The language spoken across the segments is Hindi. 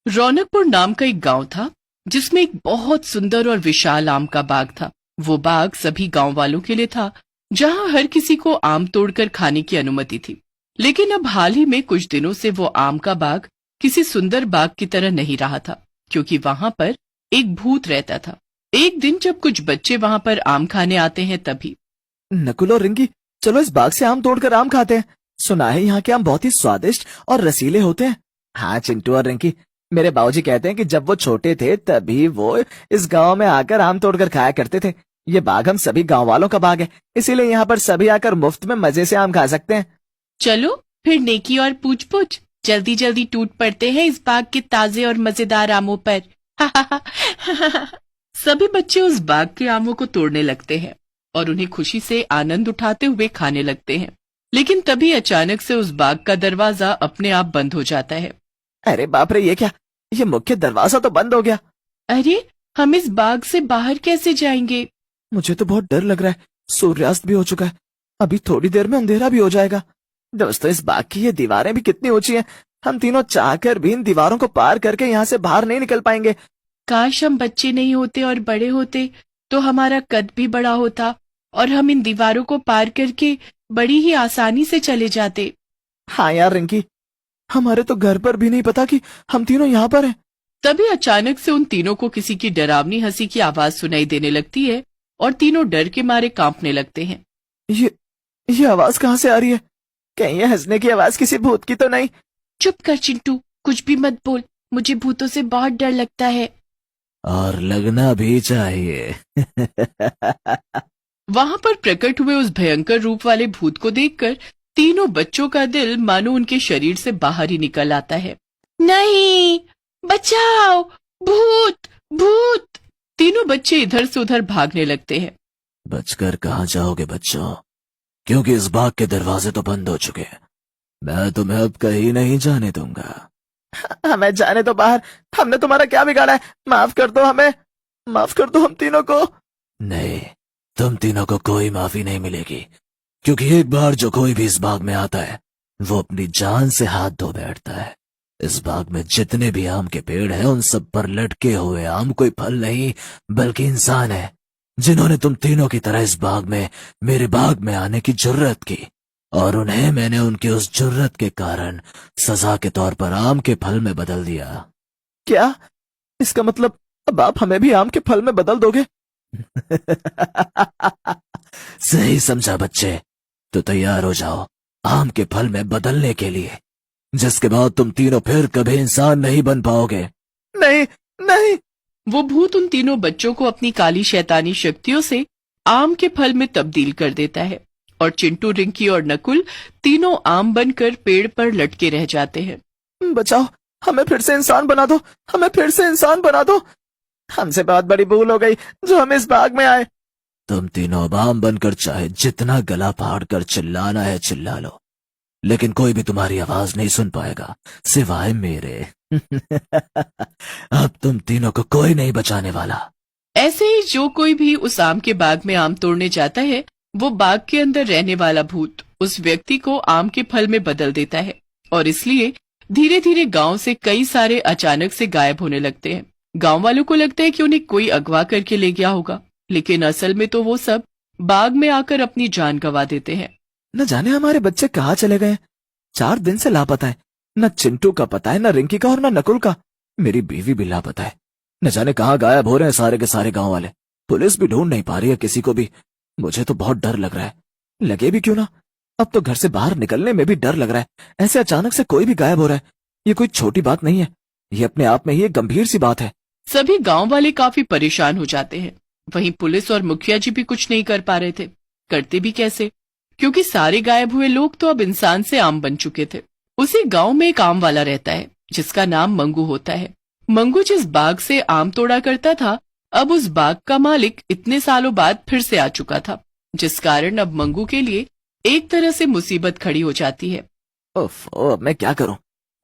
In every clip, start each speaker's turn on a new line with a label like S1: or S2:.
S1: रौनकपुर नाम का एक गांव था जिसमें एक बहुत सुंदर और विशाल आम का बाग था। वो बाग सभी गांव वालों के लिए था, जहां हर किसी को आम तोड़कर खाने की अनुमति थी। लेकिन अब हाल ही में कुछ दिनों से वो आम का बाग किसी सुंदर बाग की तरह नहीं रहा था, क्योंकि वहां पर एक भूत रहता था। एक दिन जब कुछ बच्चे वहां पर आम खाने आते हैं तभी
S2: नकुल और रिंकी, चलो इस बाग से आम तोड़कर आम खाते हैं। सुना है यहाँ के आम बहुत ही स्वादिष्ट और रसीले होते हैं। हाँ चिंटू और रिंकी, मेरे बाबूजी कहते हैं कि जब वो छोटे थे तभी वो इस गांव में आकर आम तोड़कर खाया करते थे। ये बाग हम सभी गांव वालों का बाग है, इसीलिए यहाँ पर सभी आकर मुफ्त में मजे से आम खा सकते हैं।
S1: चलो फिर नेकी और पूछ पूछ जल्दी जल्दी टूट पड़ते हैं इस बाग के ताजे और मजेदार आमों पर। सभी बच्चे उस बाग के आमों को तोड़ने लगते हैं और उन्हें खुशी से आनंद उठाते हुए खाने लगते हैं। लेकिन तभी अचानक से उस बाग का दरवाजा अपने आप बंद हो जाता है।
S2: अरे बाप रे, ये क्या? ये मुख्य दरवाजा तो बंद हो गया।
S1: अरे, हम इस बाग से बाहर कैसे जाएंगे?
S2: मुझे तो बहुत डर लग रहा है। सूर्यास्त भी हो चुका है, अभी थोड़ी देर में अंधेरा भी हो जाएगा। दोस्तों, इस बाग की ये दीवारें भी कितनी ऊंची हैं। हम तीनों चाहकर भी इन दीवारों को पार करके यहाँ से बाहर नहीं निकल पाएंगे।
S1: काश हम बच्चे नहीं होते और बड़े होते, तो हमारा कद भी बड़ा होता और हम इन दीवारों को पार करके बड़ी ही आसानी से चले जाते।
S2: हाँ यार रिंकी, हमारे तो घर पर भी नहीं पता कि हम तीनों यहाँ पर हैं।
S1: तभी अचानक से उन तीनों को किसी की डरावनी हंसी की आवाज सुनाई देने लगती है और तीनों डर के मारे कांपने लगते हैं।
S2: ये आवाज कहाँ से आ रही है? कहीं ये हंसने की आवाज किसी भूत की तो नहीं?
S1: चुप कर चिंटू, कुछ भी मत बोल, मुझे भूतों से बहुत डर लगता है।
S2: और लगना भी चाहिए।
S1: वहां पर प्रकट हुए उस भयंकर रूप वाले भूत को देखकर तीनों बच्चों का दिल मानो उनके शरीर से बाहर ही निकल आता है। नहीं, बचाओ, भूत भूत! तीनों बच्चे इधर से उधर भागने लगते हैं।
S2: बचकर कहाँ जाओगे बच्चों, क्योंकि इस बाग के दरवाजे तो बंद हो चुके हैं। मैं तुम्हें अब कहीं नहीं जाने दूंगा। हमें जाने दो बाहर, हमने तुम्हारा क्या बिगाड़ा है? माफ कर दो हमें, माफ कर दो हम तीनों को। नहीं, तुम तीनों को कोई माफी नहीं मिलेगी, क्योंकि एक बार जो कोई भी इस बाग में आता है वो अपनी जान से हाथ धो बैठता है। इस बाग में जितने भी आम के पेड़ हैं उन सब पर लटके हुए आम कोई फल नहीं बल्कि इंसान है, जिन्होंने तुम तीनों की तरह इस बाग में, मेरे बाग में आने की जुर्रत की, और उन्हें मैंने उनकी उस जुर्रत के कारण सजा के तौर पर आम के फल में बदल दिया। क्या? इसका मतलब अब आप हमें भी आम के फल में बदल दोगे? सही समझा बच्चे, तो तैयार हो जाओ आम के फल में बदलने के लिए, जिसके बाद तुम तीनों फिर कभी इंसान नहीं बन पाओगे। नहीं नहीं।
S1: वो भूत उन तीनों बच्चों को अपनी काली शैतानी शक्तियों से आम के फल में तब्दील कर देता है और चिंटू, रिंकी और नकुल तीनों आम बनकर पेड़ पर लटके रह जाते हैं।
S2: बचाओ, हमें फिर से इंसान बना दो, हमें फिर से इंसान बना दो। हमसे बहुत बड़ी भूल हो गई जो हम इस बाग में आए। तुम तीनों अब आम बनकर चाहे जितना गला फाड़ कर चिल्लाना है चिल्ला लो, लेकिन कोई भी तुम्हारी आवाज नहीं सुन पाएगा सिवाय मेरे। अब तुम तीनों को कोई नहीं बचाने वाला।
S1: ऐसे ही जो कोई भी उस आम के बाग में आम तोड़ने जाता है, वो बाग के अंदर रहने वाला भूत उस व्यक्ति को आम के फल में बदल देता है और इसलिए धीरे धीरे गांव से कई सारे अचानक से गायब होने लगते हैं। गांव वालों को लगता है कि उन्हें कोई अगवा करके ले गया होगा, लेकिन असल में तो वो सब बाग में आकर अपनी जान गंवा देते हैं।
S2: न जाने हमारे बच्चे कहाँ चले गए। 4 दिन से लापता है। न चिंटू का पता है, न रिंकी का और न नकुल का। मेरी बीवी भी लापता है। न जाने कहाँ गायब हो रहे हैं सारे के सारे गांव वाले। पुलिस भी ढूंढ नहीं पा रही है किसी को भी। मुझे तो बहुत डर लग रहा है। लगे भी क्यों ना, अब तो घर से बाहर निकलने में भी डर लग रहा है। ऐसे अचानक से कोई भी गायब हो रहा है, ये कोई छोटी बात नहीं है, ये अपने आप में ही एक गंभीर सी बात है।
S1: सभी गांव वाले काफी परेशान हो जाते हैं। वहीं पुलिस और मुखिया जी भी कुछ नहीं कर पा रहे थे। करते भी कैसे, क्योंकि सारे गायब हुए लोग तो अब इंसान से आम बन चुके थे। उसी गांव में एक आम वाला रहता है जिसका नाम मंगू होता है। मंगू जिस बाग से आम तोड़ा करता था, अब उस बाग का मालिक इतने सालों बाद फिर से आ चुका था, जिस कारण अब मंगू के लिए एक तरह से मुसीबत खड़ी हो जाती है।
S2: ओफो, अब मैं क्या करूं?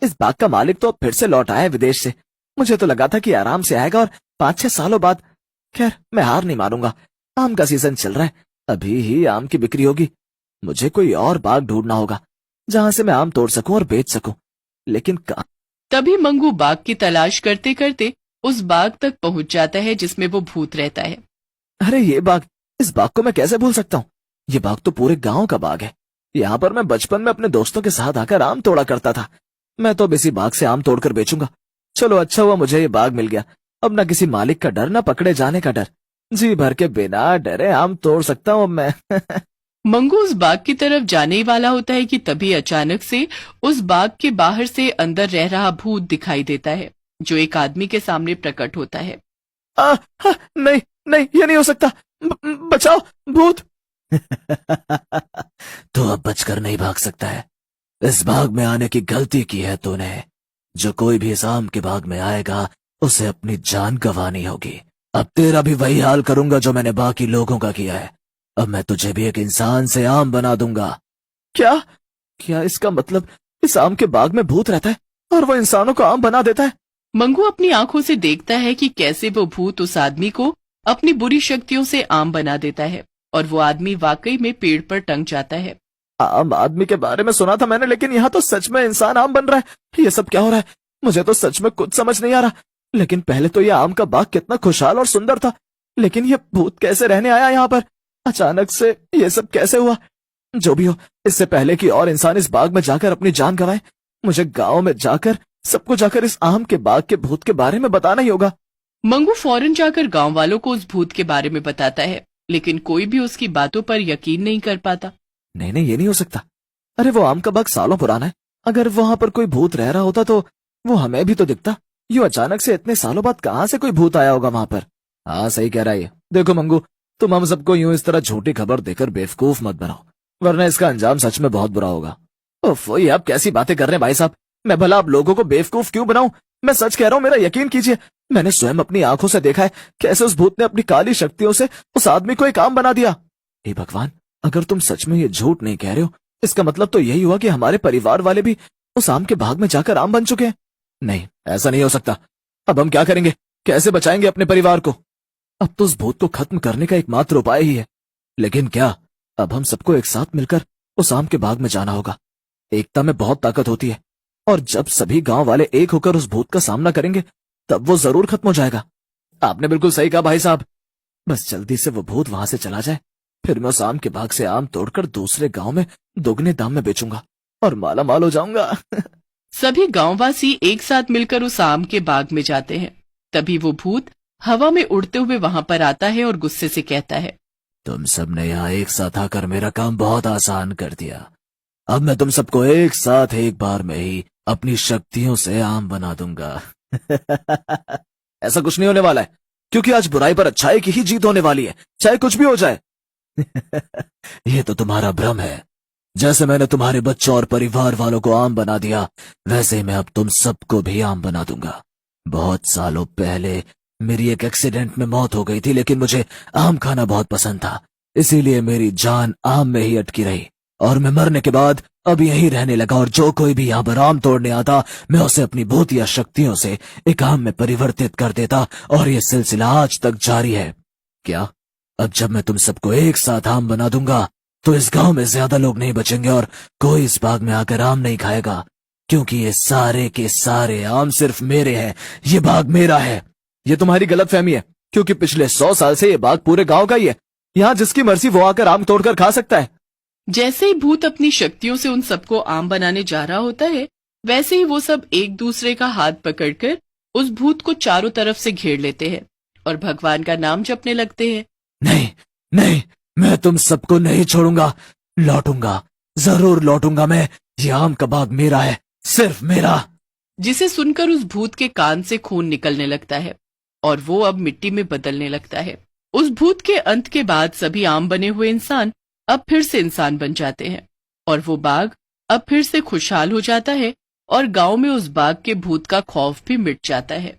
S2: इस बाग का मालिक तो अब फिर से लौट आया है विदेश से। मुझे तो लगा था कि आराम से आएगा और 5-6 सालों बाद। खैर, मैं हार नहीं मारूंगा। आम का सीजन चल रहा है, अभी ही आम की बिक्री होगी। मुझे कोई और बाग ढूंढना होगा जहां से मैं आम तोड़ सकूं और बेच सकूं। लेकिन कहाँ?
S1: तभी मंगू बाग की तलाश करते करते उस बाग तक पहुंच जाता है जिसमें वो भूत रहता है।
S2: अरे ये बाग, इस बाग को मैं कैसे भूल सकता हूँ। ये बाग तो पूरे गांव का बाग है। यहाँ पर मैं बचपन में अपने दोस्तों के साथ आकर आम तोड़ा करता था। मैं तो अब इसी बाग से आम तोड़कर बेचूंगा। चलो अच्छा हुआ मुझे ये बाग मिल गया। अब ना किसी मालिक का डर, ना पकड़े जाने का डर। जी भर के बिना डरे आम तोड़ सकता हूँ अब मैं।
S1: मंगू उस बाग की तरफ जाने ही वाला होता है कि तभी अचानक से उस बाग के बाहर से अंदर रह रहा भूत दिखाई देता है, जो एक आदमी के सामने प्रकट होता है।
S2: नहीं नहीं, ये नहीं हो सकता। बचाओ भूत। तो अब बचकर नहीं भाग सकता है। इस बाग में आने की गलती की है तूने। जो कोई भी इस आम के बाग में आएगा उसे अपनी जान गंवानी होगी। अब तेरा भी वही हाल करूंगा जो मैंने बाकी लोगों का किया है। अब मैं तुझे भी एक इंसान से आम बना दूंगा। क्या क्या इसका मतलब इस आम के बाग में भूत रहता है और वो इंसानों को आम बना देता है?
S1: मंगू अपनी आंखों से देखता है कि कैसे वो भूत उस आदमी को अपनी बुरी शक्तियों से आम बना देता है और वो आदमी वाकई में पेड़ पर टंग जाता है।
S2: आम आदमी के बारे में सुना था मैंने, लेकिन यहाँ तो सच में इंसान आम बन रहा है। ये सब क्या हो रहा है? मुझे तो सच में कुछ समझ नहीं आ रहा। लेकिन पहले तो ये आम का बाग कितना खुशहाल और सुंदर था, लेकिन ये भूत कैसे रहने आया यहाँ पर? अचानक से ये सब कैसे हुआ? जो भी हो, इससे पहले कि और इंसान इस बाग में जाकर अपनी जान गंवाए, मुझे गांव में जाकर सबको जाकर इस आम के बाग के भूत के बारे में बताना ही होगा।
S1: मंगू फौरन जाकर गांव वालों को उस भूत के बारे में बताता है, लेकिन कोई भी उसकी बातों पर यकीन नहीं कर पाता।
S2: नहीं नहीं, ये नहीं हो सकता। अरे वो आम का बाग सालों पुराना है। अगर वहां पर कोई भूत रह रहा होता तो वो हमें भी तो दिखता। यूं अचानक से इतने सालों बाद कहाँ से कोई भूत आया होगा वहां पर? हाँ सही कह रहा है ये। देखो मंगू, तुम हम सबको यूं इस तरह झूठी खबर देकर बेवकूफ मत बनाओ, वरना इसका अंजाम सच में बहुत बुरा होगा। ओफ, ये आप कैसी बातें कर रहे हैं भाई साहब? मैं भला आप लोगों को बेवकूफ क्यों बनाऊं? मैं सच कह रहा हूं, मेरा यकीन कीजिए। मैंने स्वयं अपनी आंखों से देखा है कैसे उस भूत ने अपनी काली शक्तियों से उस आदमी को एक आम बना दिया। हे भगवान, अगर तुम सच में ये झूठ नहीं कह रहे हो, इसका मतलब तो यही हुआ कि हमारे परिवार वाले भी उस आम के बाग में जाकर आम बन चुके हैं। नहीं, ऐसा नहीं हो सकता। अब हम क्या करेंगे? कैसे बचाएंगे अपने परिवार को? अब तो उस भूत को खत्म करने का एकमात्र उपाय ही है। लेकिन क्या? अब हम सबको एक साथ मिलकर उस आम के बाग में जाना होगा। एकता में बहुत ताकत होती है, और जब सभी गांव वाले एक होकर उस भूत का सामना करेंगे तब वो जरूर खत्म हो जाएगा। आपने बिल्कुल सही कहा भाई साहब। बस जल्दी से वो भूत वहां से चला जाए, फिर मैं उस आम के बाग से आम तोड़कर दूसरे गांव में दोगुने दाम में बेचूंगा और माला माल हो जाऊंगा।
S1: सभी गांववासी एक साथ मिलकर उस आम के बाग में जाते हैं। तभी वो भूत हवा में उड़ते हुए वहां पर आता है और गुस्से से कहता है,
S2: तुम सबने यहाँ एक साथ आकर मेरा काम बहुत आसान कर दिया। अब मैं तुम सबको एक साथ एक बार में ही अपनी शक्तियों से आम बना दूंगा। ऐसा कुछ नहीं होने वाला है, क्योंकि आज बुराई पर अच्छाई की ही जीत होने वाली है, चाहे कुछ भी हो जाए। ये तो तुम्हारा भ्रम है। जैसे मैंने तुम्हारे बच्चों और परिवार वालों को आम बना दिया, वैसे ही मैं अब तुम सबको भी आम बना दूंगा। बहुत सालों पहले मेरी एक एक्सीडेंट में मौत हो गई थी, लेकिन मुझे आम खाना बहुत पसंद था, इसीलिए मेरी जान आम में ही अटकी रही और मैं मरने के बाद अब यहीं रहने लगा। और जो कोई भी यहाँ पर आम तोड़ने आता, मैं उसे अपनी भूतिया शक्तियों से एक आम में परिवर्तित कर देता, और ये सिलसिला आज तक जारी है। क्या? अब जब मैं तुम सबको एक साथ आम बना दूंगा तो इस गांव में ज्यादा लोग नहीं बचेंगे और कोई इस बाग में आकर आम नहीं खाएगा, क्योंकि ये सारे के सारे आम सिर्फ मेरे हैं। ये बाग मेरा है। ये तुम्हारी गलतफहमी है, क्योंकि पिछले 100 साल से ये बाग पूरे गांव का ही है। यहाँ जिसकी मर्जी वो आकर आम तोड़कर खा सकता है।
S1: जैसे ही भूत अपनी शक्तियों से उन सबको आम बनाने जा रहा होता है, वैसे ही वो सब एक दूसरे का हाथ पकड़कर उस भूत को चारों तरफ से घेर लेते हैं और भगवान का नाम जपने लगते हैं।
S2: नहीं नहीं, मैं तुम सबको नहीं छोड़ूंगा। लौटूंगा, जरूर लौटूंगा मैं। ये आम का बाग मेरा है, सिर्फ मेरा।
S1: जिसे सुनकर उस भूत के कान से खून निकलने लगता है और वो अब मिट्टी में बदलने लगता है। उस भूत के अंत के बाद सभी आम बने हुए इंसान अब फिर से इंसान बन जाते हैं और वो बाग अब फिर से खुशहाल हो जाता है और गांव में उस बाग के भूत का खौफ भी मिट जाता है।